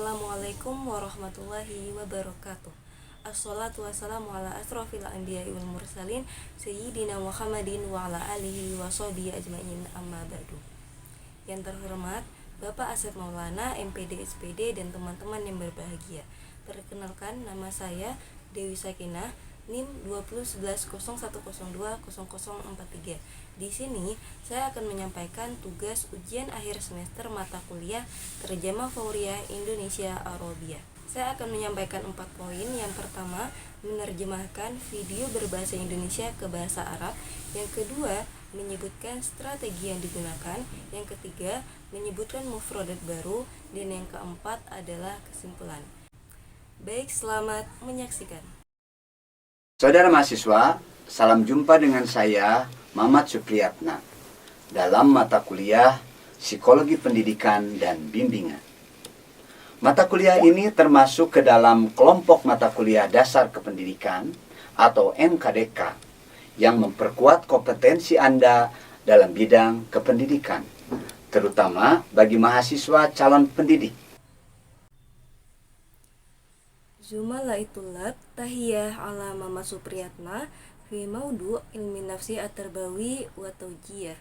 Assalamualaikum warahmatullahi wabarakatuh. Assalatu wassalamu ala asrofil anbiya'i wal mursalin Sayyidina Muhammadin wa ala alihi wa sahbihi ajma'in, amma ba'du. Yang terhormat Bapak Asep Maulana, MPD, SPD, dan teman-teman yang berbahagia. Perkenalkan, nama saya Dewi Sakinah, NIM 201101020043. Di sini saya akan menyampaikan tugas ujian akhir semester mata kuliah Terjemah Fauriyah Indonesia Arabia. Saya akan menyampaikan 4 poin. Yang pertama, menerjemahkan video berbahasa Indonesia ke bahasa Arab. Yang kedua, menyebutkan strategi yang digunakan. Yang ketiga, menyebutkan mufradat baru. Dan yang keempat adalah kesimpulan. Baik, selamat menyaksikan. Saudara mahasiswa, salam jumpa dengan saya, Mamat Supriyatna, dalam mata kuliah Psikologi Pendidikan dan Bimbingan. Mata kuliah ini termasuk ke dalam kelompok mata kuliah dasar kependidikan atau MKDK yang memperkuat kompetensi Anda dalam bidang kependidikan, terutama bagi mahasiswa calon pendidik. Zumalaitulab tahiyah ala Mama Supriyatna fi maudu ilmi nafsi at-tarbawi wa tawjiyah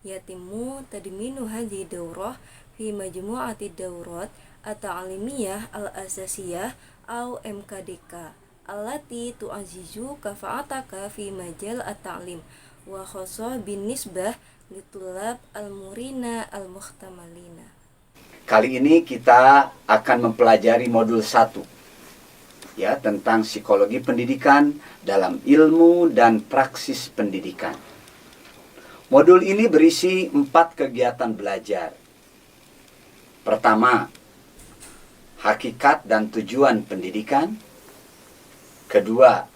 yatimu tadminu hadhi daurah fi majmu'ati daurat at-ta'limiyah al-asasiyah au MKDK allati tu'azizu kafa'ataka fi majal at-ta'lim wa khosoh bin nisbah litulab al-murina al-muhtamalina. Kali ini kita akan mempelajari modul 1 tentang psikologi pendidikan dalam ilmu dan praksis pendidikan. Modul ini berisi 4 kegiatan belajar. Pertama, hakikat dan tujuan pendidikan. Kedua,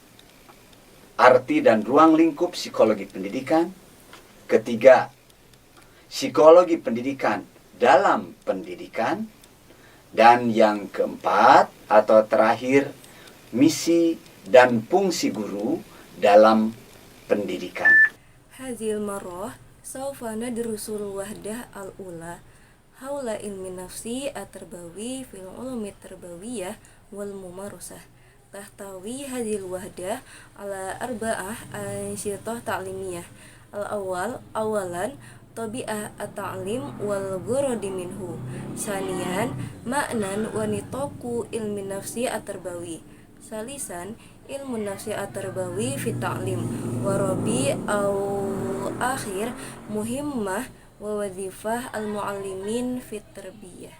arti dan ruang lingkup psikologi pendidikan. Ketiga, psikologi pendidikan dalam pendidikan. Dan yang keempat atau terakhir, misi dan fungsi guru dalam pendidikan. Hazil marrah saufa nadrusul wahdah al-ula haula ilmi nafsi at-tarbawi fil ulumi tarbawiyah wal mumarasah. Tahtawi hazil wahdah ala arba'ah ansyitah ta'limiyah. Awalan tabi'ah at-ta'lim wal ghuradi minhu. Sanian ma'nan wa nitaku ilmi nafsi at-tarbawi. Salisan ilmu nafsi at-tarbawi fi ta'lim wa rabi au akhir muhimmah wa wadhifah al-muallimin fi tarbiyah.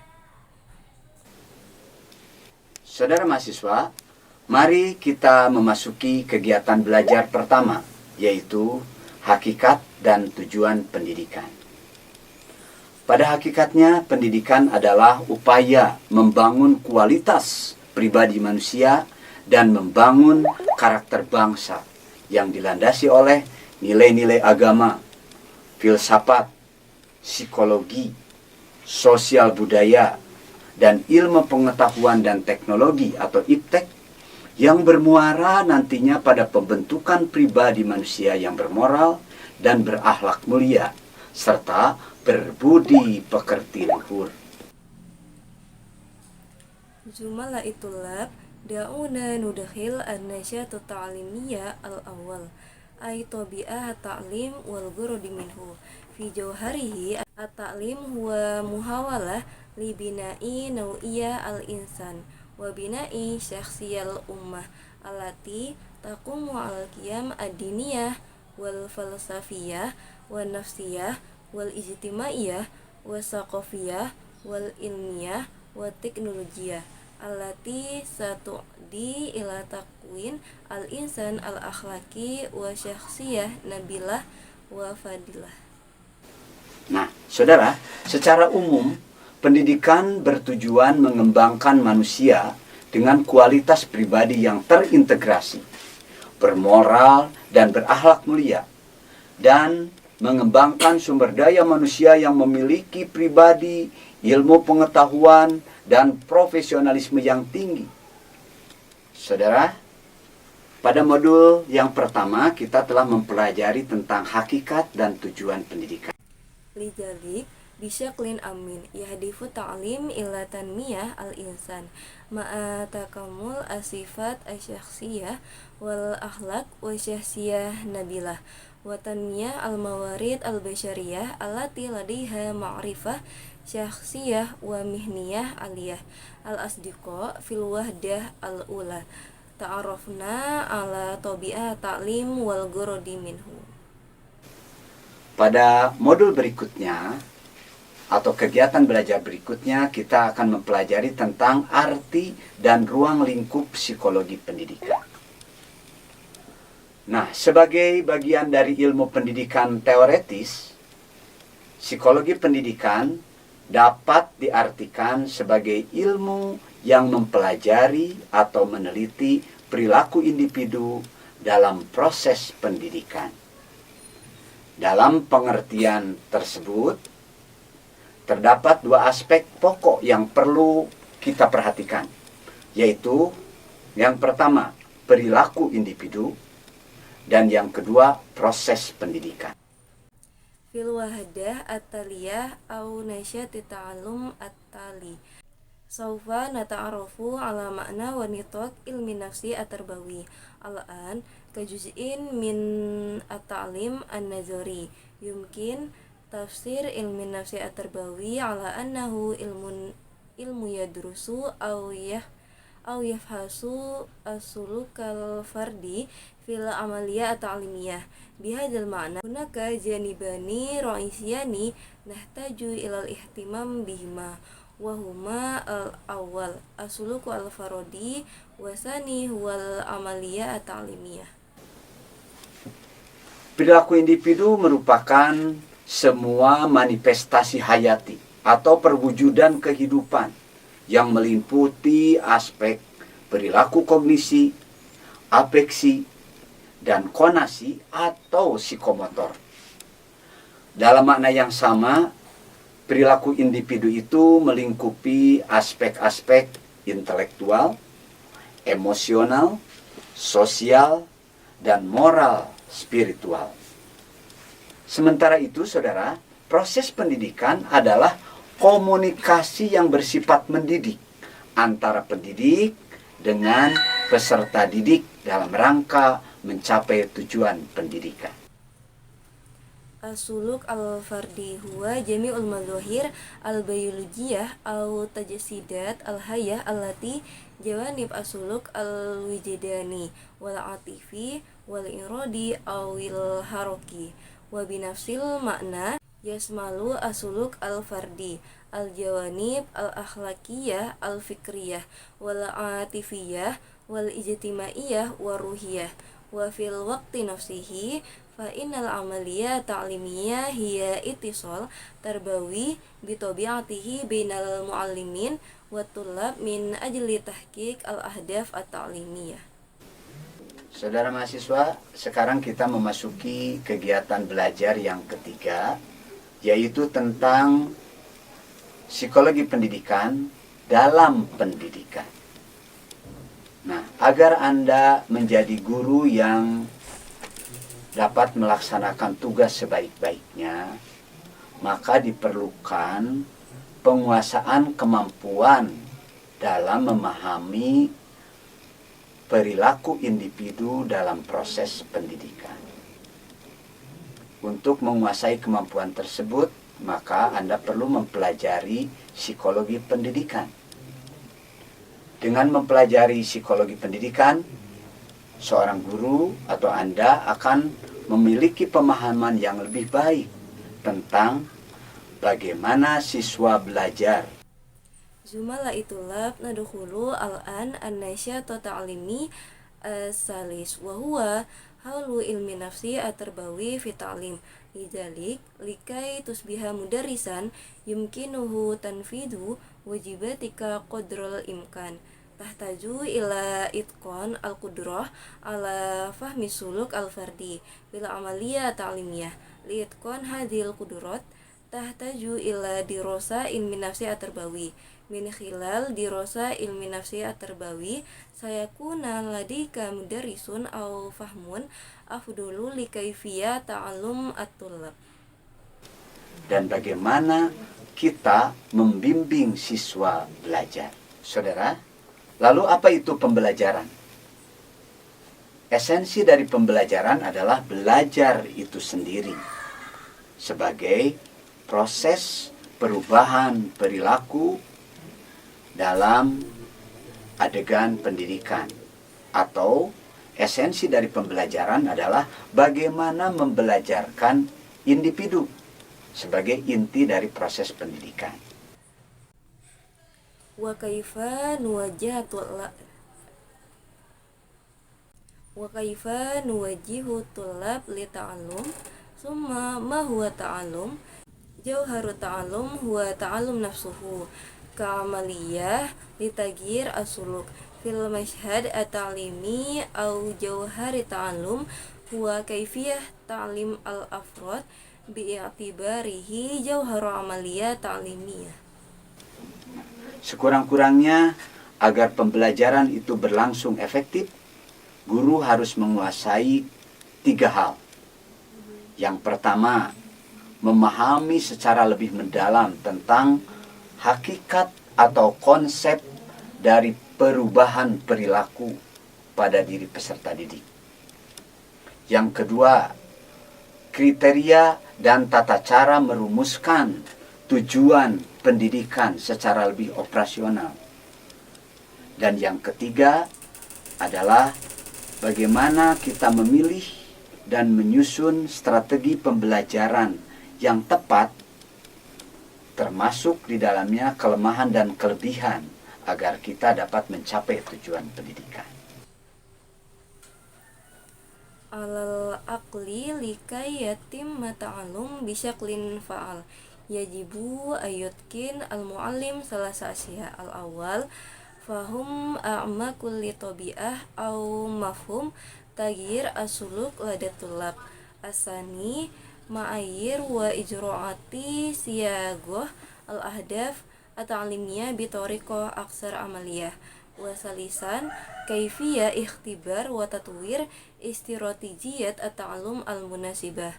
Saudara mahasiswa, mari kita memasuki kegiatan belajar pertama, yaitu hakikat dan tujuan pendidikan. Pada hakikatnya, pendidikan adalah upaya membangun kualitas pribadi manusia dan membangun karakter bangsa yang dilandasi oleh nilai-nilai agama, filsafat, psikologi, sosial budaya, dan ilmu pengetahuan dan teknologi atau IPTEK yang bermuara nantinya pada pembentukan pribadi manusia yang bermoral dan berakhlak mulia, serta berbudi pekerti luhur. Zumalaitulab da'una nudakhil an-nasyat at-ta'limiyah al-awwal ay tabi'ah at-ta'lim wal ghuradi minhu fi jawharihi at-ta'lim huwa muhawalah li bina'i naw'iyah al-insan wa bina'i syakhsiyal ummah allati taqumu al-qiyam ad-diniyah wal falsafiyah wal nafsiyah wal ijtimaiyah wal saqafiyah wal ilmiyah wal teknologiyah allati satu'di ila takwin al-insan al-akhlaki wa syakhsiyah nabilah wa fadilah. Nah, saudara, secara umum pendidikan bertujuan mengembangkan manusia dengan kualitas pribadi yang terintegrasi, bermoral dan berakhlak mulia, dan mengembangkan sumber daya manusia yang memiliki pribadi, ilmu pengetahuan, dan profesionalisme yang tinggi. Saudara, pada modul yang pertama kita telah mempelajari tentang hakikat dan tujuan pendidikan. Lidzalik bisyaklin amin yahdifu ta'lim ila tanmiyah al-insan ma'a takamul asifat asyakhsiyah wal akhlaq wa syahsiyah nabilah wa tanmiyah al-mawarid al-basyariyah allati ladaiha ma'rifah syakhsiyah wa mihniyah aliyah al-asdiqa fil wahdah al-ula ta'arafna ala tabi'ah ta'lim wal gurudi minhu. Pada modul berikutnya atau kegiatan belajar berikutnya kita akan mempelajari tentang arti dan ruang lingkup psikologi pendidikan. Nah, sebagai bagian dari ilmu pendidikan teoretis, psikologi pendidikan dapat diartikan sebagai ilmu yang mempelajari atau meneliti perilaku individu dalam proses pendidikan. Dalam pengertian tersebut, terdapat dua aspek pokok yang perlu kita perhatikan, yaitu yang pertama, perilaku individu, dan yang kedua, proses pendidikan. Fil wahdah at-taliyah au nasyati ta'allum at-tali saufa nata'arafu ala makna wa nitaq ilmi nafsi at-tarbawi al-an kajuz'in min at-ta'lim an-nazari yumkin tafsir ilmi nafsi at-tarbawi ala annahu ilmu yadrusu au yafhasu as-sulukal fardi fil amaliyah at-ta'limiyah bihadzal ma'na hunaka janibani ra'isiyani nahtaju ilal ihtimam bihima wa huma al-awwal as-suluku al-faradi wa sani huwal amaliyah at-ta'limiyah. Perilaku individu merupakan semua manifestasi hayati atau perwujudan kehidupan yang meliputi aspek perilaku kognisi, afeksi, dan konasi atau psikomotor. Dalam makna yang sama, perilaku individu itu melingkupi aspek-aspek intelektual, emosional, sosial, dan moral spiritual. Sementara itu, saudara, proses pendidikan adalah komunikasi yang bersifat mendidik antara pendidik dengan peserta didik dalam rangka mencapai tujuan pendidikan. As-suluk al-fardi huwa jami'ul madhahir al-biologiyah au tajasidat al-hayah allati jawanib as-suluk al-wijdani wal atifi wal iradi awil haroki wa binafsil makna yasmalu as-suluk al-fardi al-jawanib al-akhlaqiyah al-fikriyah wal atifiyah wal ijtimaiyah wa ruhiyah wa fil waqti nafsihi fa innal amaliyah ta'limiyah hiya ittisal tarbawi bi tabi'atihi bainal muallimin wa tullab min ajli tahqiq al ahdaf at-ta'limiyah. Saudara mahasiswa, sekarang kita memasuki kegiatan belajar yang ketiga, yaitu tentang psikologi pendidikan dalam pendidikan. Nah, agar Anda menjadi guru yang dapat melaksanakan tugas sebaik-baiknya, maka diperlukan penguasaan kemampuan dalam memahami perilaku individu dalam proses pendidikan. Untuk menguasai kemampuan tersebut, maka Anda perlu mempelajari psikologi pendidikan. Dengan mempelajari psikologi pendidikan, seorang guru atau Anda akan memiliki pemahaman yang lebih baik tentang bagaimana siswa belajar. Zumala itulab nadkhulu al-an an-nasyata ta'limi salis wa huwa haulu ilmi nafsi at-tarbawi fi ta'lim lidzalik likai tusbiha mudarrisan yumkinuhu tanfidu wajibatika qadrul imkan tahtaju ila itqan al-qudrah ala fahmi suluk al-fardi bil amaliyah ta'limiyah li itqan hadhil qudurat tahtaju ila dirasa ilmi nafsi at-tarbawi min khilal dirasa ilmi nafsi at-tarbawi sayakuna ladika mudarrisun aw fahmun afdulu li kaifiyah ta'allum at-tullab. dan bagaimana kita membimbing siswa belajar. Saudara, lalu apa itu pembelajaran? Esensi dari pembelajaran adalah belajar itu sendiri sebagai proses perubahan perilaku dalam adegan pendidikan, atau esensi dari pembelajaran adalah bagaimana membelajarkan individu sebagai inti dari proses pendidikan. Wa kaifa nuwajjihu tulab li ta'allum summa ma huwa ta'allum jauharu ta'allum huwa ta'allum nafsuhu ka'amaliyah li tagyir asuluk fil mashhad at-ta'limi au jauhari ta'allum huwa kaifiyah ta'lim al-afrad bi'atibarihi jauharu amaliyah ta'limiyah. Sekurang-kurangnya agar pembelajaran itu berlangsung efektif, guru harus menguasai 3 hal. Yang pertama, memahami secara lebih mendalam tentang hakikat atau konsep dari perubahan perilaku pada diri peserta didik. Yang kedua, kriteria dan tata cara merumuskan tujuan pendidikan secara lebih operasional. Dan yang ketiga adalah bagaimana kita memilih dan menyusun strategi pembelajaran yang tepat, termasuk di dalamnya kelemahan dan kelebihan, agar kita dapat mencapai tujuan pendidikan. Alal aqli likai yatim mata'alum bisyaklin fa'al yajibu ayutkin al-mu'allim salasa asya al-awal fahum a'ma kulli tabi'ah au mafhum tagyir asuluk ladatulab asani ma'ayir wa ijro'ati siyagoh al-ahdaf at-ta'limiyah bitoriqoh aksar amaliyah wasalisan kaifiyah ikhtibar wa tatwir istiratijiyat at-ta'allum al-munasibah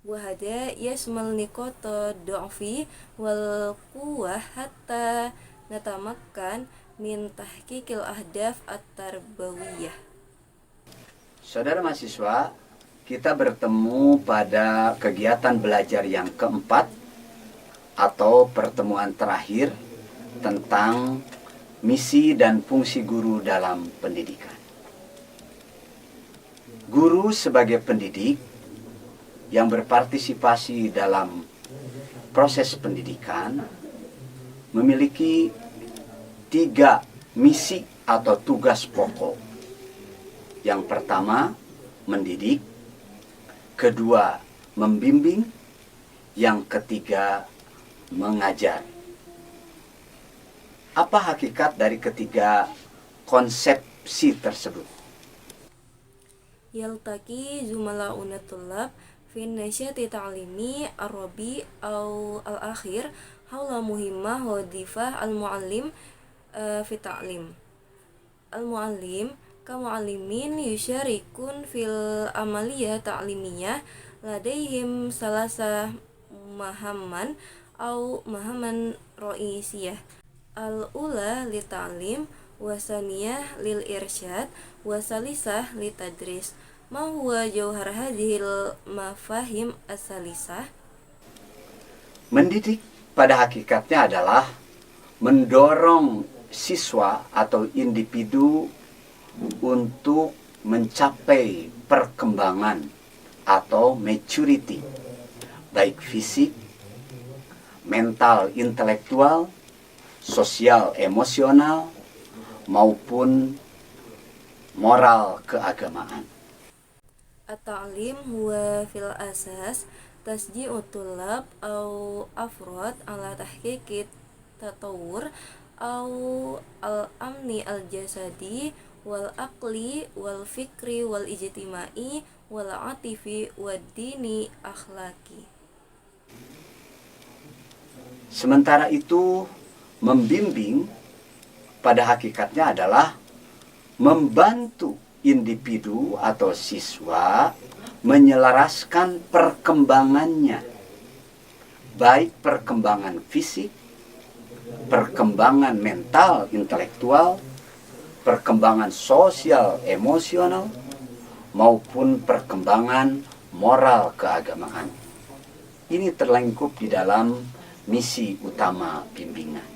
wahada yasmal nikoto do'fi wal quwah hatta natamakkan min tahqiqil ahdaf at-tarbawiyah. Saudara mahasiswa, kita bertemu pada kegiatan belajar yang keempat atau pertemuan terakhir tentang misi dan fungsi guru dalam pendidikan. Guru sebagai pendidik yang berpartisipasi dalam proses pendidikan memiliki 3 misi atau tugas pokok. Yang pertama, mendidik. Kedua, membimbing. Yang ketiga, mengajar. Apa hakikat dari ketiga konsepsi tersebut? Yaltaki zumala'una tullab fin nasyati ta'limi ar-rabi au al-akhir haula muhimmah wadifah al-muallim fi ta'lim. Al-muallim ka muallimin yusyarikun fil amaliyah ta'limiyah ladaihim salasa mahamman au mahamman ra'isiyah. Al-ula li ta'lim wasaniyah lil irsyad wasalisah li tadris. Ma huwa jauhar hadhil mafahim as-salisah? Mendidik pada hakikatnya adalah mendorong siswa atau individu untuk mencapai perkembangan atau maturity, baik fisik, mental, intelektual, sosial, emosional, maupun moral keagamaan. At-ta'lim huwa fil asas tasji'u tullab au afrad ala tahqiqit tatawur au al-amni al-jasadi wal aqli wal fikri wal ijtimai wal atifi wad dini akhlaki. Sementara itu, membimbing pada hakikatnya adalah membantu individu atau siswa menyelaraskan perkembangannya baik perkembangan fisik, perkembangan mental intelektual, perkembangan sosial emosional, maupun perkembangan moral keagamaan. Ini terlengkup di dalam misi utama bimbingan.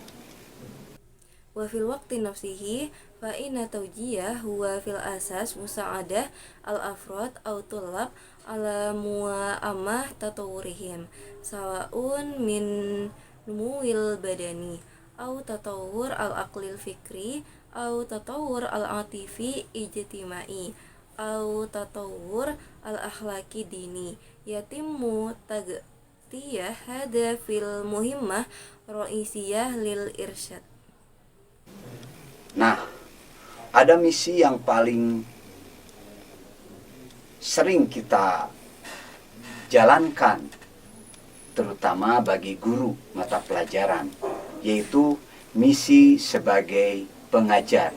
Wa fil waqti nafsihi fa inna tawjiyah huwa fil asas musa'adah al-afrad au tulab ala mu'amah tatawurihim sawaun min numuwil badani au tatawur al-aqlil fikri au tatawur al-atifi ijtimai au tatawur al-akhlaki dini yatimmu tagtiyah hada fil muhimmah ra'isiyah lil irsyad. Nah, ada misi yang paling sering kita jalankan, terutama bagi guru mata pelajaran, yaitu misi sebagai pengajar.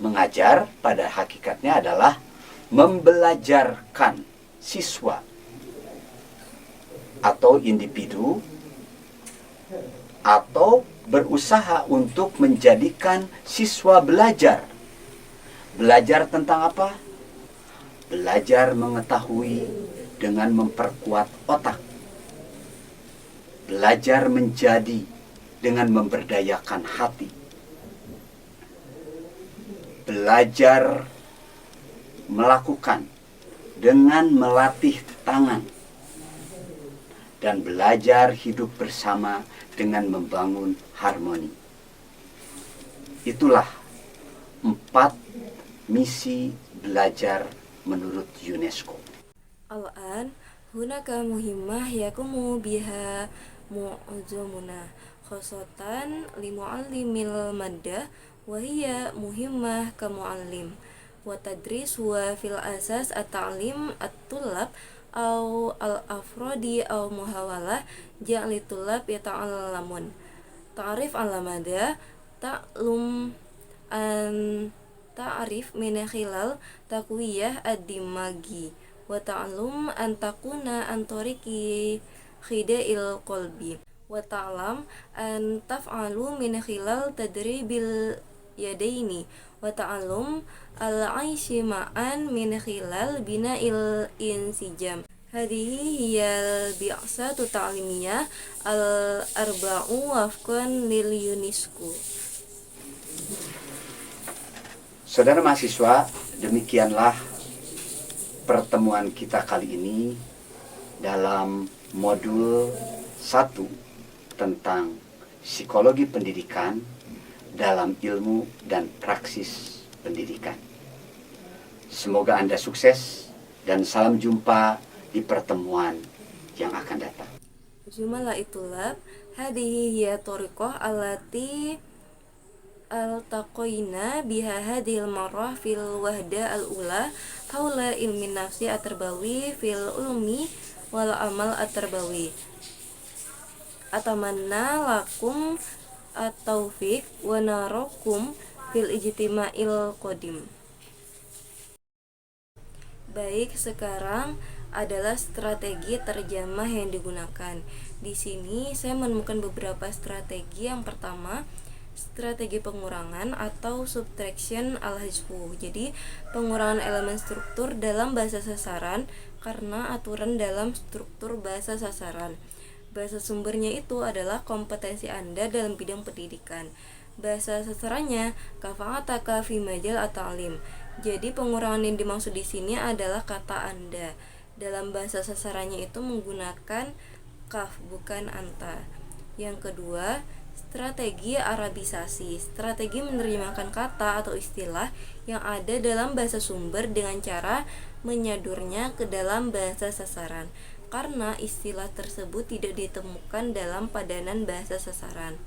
Mengajar pada hakikatnya adalah membelajarkan siswa atau individu atau berusaha untuk menjadikan siswa belajar. Belajar tentang apa? Belajar mengetahui dengan memperkuat otak. Belajar menjadi dengan memberdayakan hati. Belajar melakukan dengan melatih tangan. Dan belajar hidup bersama dengan membangun harmoni. Itulah 4 misi belajar menurut UNESCO. Al-an hunaka muhimmah yakumu biha mu'azzamuna khosatan li mu'allimil maddah wa hiya muhimmah ka mu'allim wa tadris wa fil asas at-ta'lim at-tullab au al-afrodi au muhawalah ja'li tulab yata'allamun ta'rif al-mada ta'lum an ta'rif min khilal taqwiyah ad-dimagi wa ta'lum an takuna an tariqi khida'il qalbi wa ta'lam an taf'alu min khilal tadribil yadaini wa ta'allum al-aishi ma'an min khilal bina'il insijam. Hadihi hiyal bi'asatu ta'limiyah al-arba'u wafqan lil UNESCO. Saudara mahasiswa, demikianlah pertemuan kita kali ini dalam modul 1 tentang psikologi pendidikan dalam ilmu dan praksis pendidikan. Semoga Anda sukses dan salam jumpa di pertemuan yang akan datang. Jumlah itulab hadihi hiya tariqah allati altaqaina biha hadhil marrah fil wahda al-ula haula ilmin nafsi at-tarbawi fil ulumi wal amal at-tarbawi. Atamanna lakum at-taufiq wa narakum fil ijtima'il qadim. Baik, sekarang adalah strategi terjemah yang digunakan. Di sini saya menemukan beberapa strategi. Yang pertama, strategi pengurangan atau subtraction al-hajfu. Jadi, pengurangan elemen struktur dalam bahasa sasaran karena aturan dalam struktur bahasa sasaran. Bahasa sumbernya itu adalah kompetensi Anda dalam bidang pendidikan. Bahasa sasarannya kafa'ataka fi majal at-ta'lim. Jadi pengurangan yang dimaksud di sini adalah kata Anda. Dalam bahasa sasarannya itu menggunakan kaf, bukan anta. Yang kedua, strategi arabisasi. Strategi menerjemahkan kata atau istilah yang ada dalam bahasa sumber dengan cara menyadurnya ke dalam bahasa sasaran, karena istilah tersebut tidak ditemukan dalam padanan bahasa sasaran.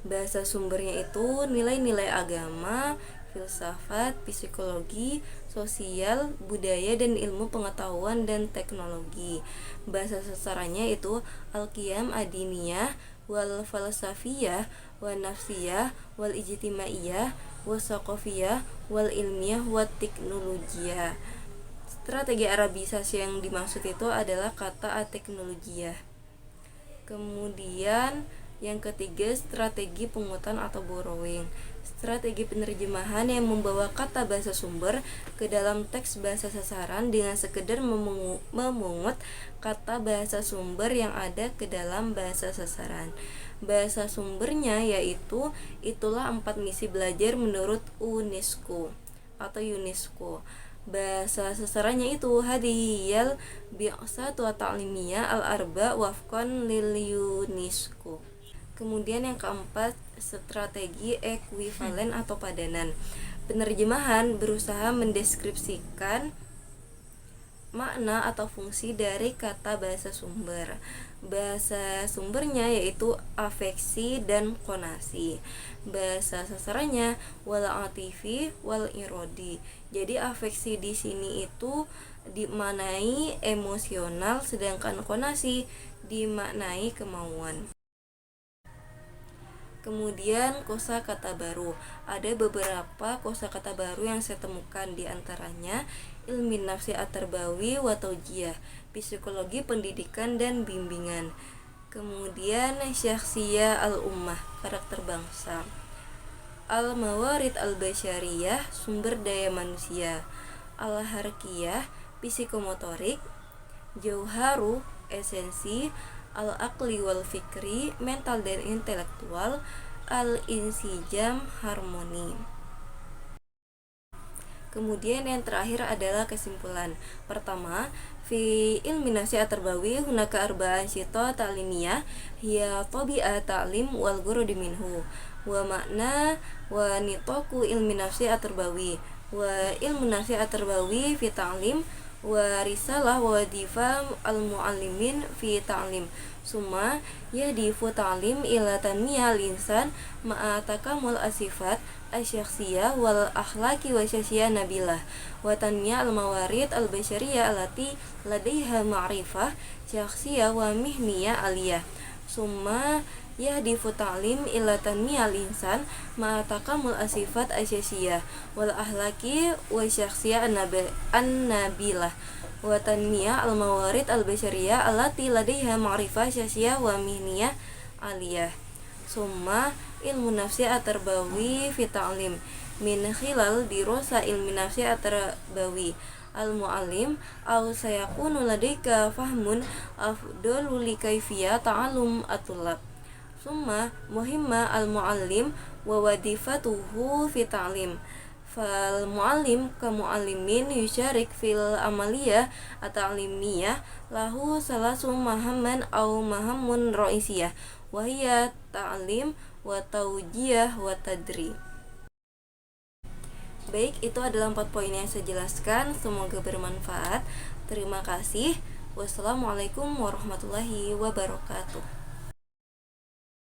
Bahasa sumbernya itu nilai-nilai agama, filsafat, psikologi, sosial, budaya, dan ilmu pengetahuan dan teknologi. Bahasa sasarannya itu al-qiyam adiniyah, wal falsafiyah, wal nafsiyah, wal ijtimaiyah, wal saqafiyah, wal ilmiyah, wal teknologiyah. Strategi Arabisasi yang dimaksud itu adalah kata ateknologia. Kemudian yang ketiga, strategi pungutan atau borrowing. Strategi penerjemahan yang membawa kata bahasa sumber ke dalam teks bahasa sasaran dengan sekedar memungut kata bahasa sumber yang ada ke dalam bahasa sasaran. Bahasa sumbernya yaitu itulah 4 misi belajar menurut UNESCO atau UNESCO. Bahasa sasarannya itu hadiyal bi'satu ta'limiyah al-arba wafqan lil UNESCO. Kemudian yang keempat, strategi ekuivalen atau padanan. Penerjemahan berusaha mendeskripsikan makna atau fungsi dari kata bahasa sumber. Bahasa sumbernya yaitu afeksi dan konasi. Bahasa sasarannya wal atifi wal irodi. Jadi afeksi di sini itu dimaknai emosional, sedangkan konasi dimaknai kemauan. Kemudian kosakata baru. Ada beberapa kosakata baru yang saya temukan, di antaranya ilmu nafsi at-tarbawi wa taujiyah, psikologi pendidikan dan bimbingan. Kemudian syakhsiyah al-ummah, karakter bangsa. Al-mawarid al-basyariyah, sumber daya manusia. Al-harkiyah, psikomotorik. Jauharu, esensi. Al-aqli wal fikri, mental dan intelektual. Al-insijam, harmoni. Kemudian yang terakhir adalah kesimpulan. Pertama, fi ilmi nafsi at-tarbawi hunaka arba'an syita ta'limiyah hiya tabi'ah ta'lim wal ghurudi minhu wa makna wa nitaku ilmi nafsi at-tarbawi wa ilmu nafsi at-tarbawi fi ta'lim wa risalah wa wadifa al-muallimin fi ta'lim summa yahdifu ta'lim ila tanmiyah al-insan ma'a takamul asifat asyakhsiyah wal akhlaqi wa syakhsiyah nabilah wa tanmiyah al-mawarid al-basyariyah allati ladaiha ma'rifah syakhsiyah wa mihniyah aliyah summa yahdifu ta'lim ila tanmiyah al-insan ma'a takamul asifat asyakhsiyah wal akhlaqi wa syakhsiyah an-nabilah wa tanmiyah al-mawarid al-basyariyah allati ladaiha ma'rifah syakhsiyah wa mihniyah aliyah summa ilmu nafsi at-tarbawi fi ta'lim min khilal dirasa ilmi nafsi at-tarbawi al-muallim aw sayakunu ladaika fahmun afdalu li kaifiyah ta'allum at-tullab summa muhimma al-muallim wa wadifatuhu fi ta'lim fal muallim ka muallimin yusyarik fil amaliyah at-ta'limiyah lahu salasu mahamman aw mahammun ra'isiyah wa hiya ta'lim wa taujiyah wa tadri. Baik, itu adalah 4 poin yang saya jelaskan. Semoga bermanfaat. Terima kasih. Wassalamualaikum warahmatullahi wabarakatuh.